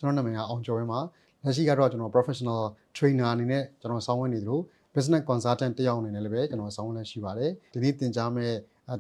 ကျွန်တော်နာမည်ကအောင်ကျော်ရဲမှာလက်ရှိကတော့ကျွန်တော် professional trainer အနေနဲ့ကျွန်တော်ဆောင်းဝင်နေသလို business consultant တယောက်အနေနဲ့လည်းပဲကျွန်တော်ဆောင်းဝင်လက်ရှိပါတယ်ဒီနေ့သင်ကြားမဲ့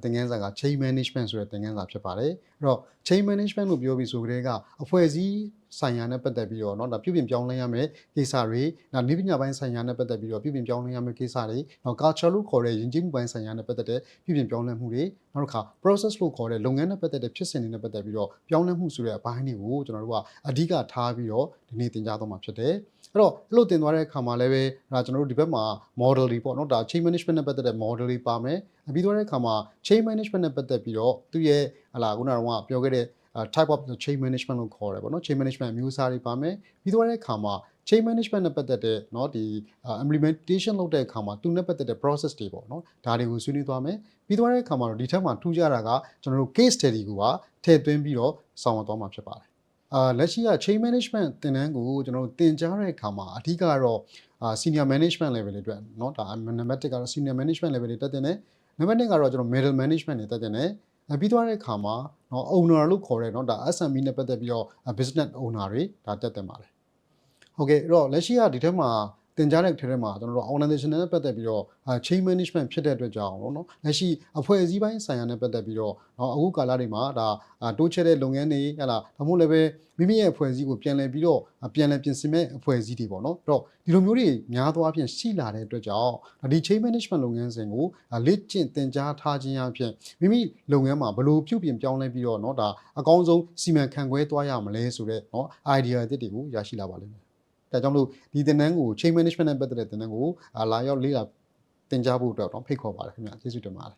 သင်ခန်းစာက chain management ဆိုတဲ့သင်ခန်းစာဖြစ်ပါတယ်အဲ့တော့ chain management လို့ပြောပြီးဆိုကြတဲ့ကအဖွဲ့အစည်းဆိုင်ရာနဲ့ပတ်သက်ပြီးတော့เนาะဒါပြုပြင်ပြောင်းလဲရမယ့်ကိစ္စတွေဒါနည်းပညာပိုင်းဆိုင်ရာနဲ့ပတ်သက်ပြီးတော့ပြုပြင်ပြောင်းလဲရမယ့်ကိစ္စတွေနောက် culture လို့ခေါ်တဲ့ယဉ်ကျေးမှုပိုင်းဆိုင်ရာနဲ့ပတ်သက်တဲ့ပြုပြင်ပြောင်းလဲမှုတွေနောက်တစ်ခါ process လို့ခေါ်တဲ့လုပ်ငန်းနဲ့ပတ်သက်တဲ့ဖြစ်စဉ်တွေနဲ့ပတ်သက်ပြီးတော့ပြောင်းလဲမှုဆိုတဲ့အပိုင်းတွေကိုကျွန်တော်တို့ကအဓိကထားပြီးတော့ဒီနေ့သင်ကြားသွားမှာဖြစ်တယ်အဲ့တော့အဲ့လိုသင်သွားတဲ့အခါမှာလည်းပဲဒါကျွန်တော်တို့ဒီဘက်မှာ model တွေပေါ့เนาะဒါ chain management နဲ့ပတ်သက်တဲ့ model တွေပါမယ်ပြီးသွားတဲ့အခါမှာ chain management နဲ့ပတ်သက်ပြီးတော့သူ့ရဲ့ဟလာခုနကတော့ပြောခဲ့တဲ့type of chain management လို့ခေါ်တယ်ပေါ့နော် chain management မျိုးစားတွေပါမယ်ပြီးတော့တဲ့အခါမှာ chain management နဲ့ပတ်သက်တဲ့เนาะဒီ implementation လုပ်တဲ့အခါမှာသူနဲ့ပတ်သက်တဲ့ process တွေပေါ့နော်ဒါတွေကိုဆွေးနွေးသွားမယ်ပြီးတော့တဲ့အခါမှာတော့ဒီထက်မှထူးခြားတာကကျွန်တော်တို့ case study ကိုပါထည့်သွင်းပြီးတော့ဆောင်ရွက်သွားမှာဖြစ်ပါတယ်လက်ရှိက chain management သင်တန်းကိုကျွန်တော်တို့သင်ကြားတဲ့အခါမှာအဓိကတော့senior management level တွေအတွက်เนาะဒါ number 1ကတော့ senior management level တွေတက်တဲ့number 2ကတော့ကျွန်တော် middle management တွေတက်တဲ့ပြီးသွားတဲ့အခါမှာเนาะ owner လို့ခေါ်တဲ့เนาะဒါ SME နဲ့ပတ်သက်ပြီးတော့ business owner တွေဒါတက်တယ်ပါတယ်ဟုတ်ကဲ့အဲ့တော့လက်ရှိကဒီထက်မှာသင်ကြားတဲ့ထဲမှာကျွန်တော်တို့ organization နဲ့ပတ်သက်ပြီးတော့ chain management ဖြစ်တဲ့အတွက်ကြောင့်เนาะလက်ရှိအဖွဲ့အစည်းပိုင်းဆိုင်ရာနဲ့ပတ်သက်ပြီးတော့အခုကာလတွေမှာဒါတိုးချဲ့တဲ့လုပ်ငန်းတွေဟလာဒါမှမဟုတ်လည်းပဲမိမိရဲ့အဖွဲ့အစည်းကိုပြန်လည်ပြီးတော့ပြန်လည်ပြင်ဆင်မဲ့အဖွဲ့အစည်းတွေပေါ့เนาะအဲ့တော့ဒီလိုမျိုးတွေများသောအားဖြင့်ရှိလာတဲ့အတွက်ကြောင့်ဒီ chain management လုပ်ငန်းစဉ်ကိုလေ့ကျင့်သင်ကြားထားခြင်းအပြင်မိမိလုပ်ငန်းမှာဘယ်လိုပြုပြင်ပြောင်းလဲပြီးတော့เนาะဒါအကောင်းဆုံးစီမံခန့်ခွဲသွားရမလဲဆိုတဲ့เนาะ idea အသစ်တွေကိုရရှိလာပါလိမ့်မယ်ဒါကြောင့်မလို့ဒီသင်တန်းကို chain management နဲ့ပတ်သက်တဲ့သင်တန်းကိုလာရောက်လေ့လာသင်ကြားဖို့အတွက်တော့ဖိတ်ခေါ်ပါတယ်ခင်ဗျာကျေးဇူးတင်ပါတယ်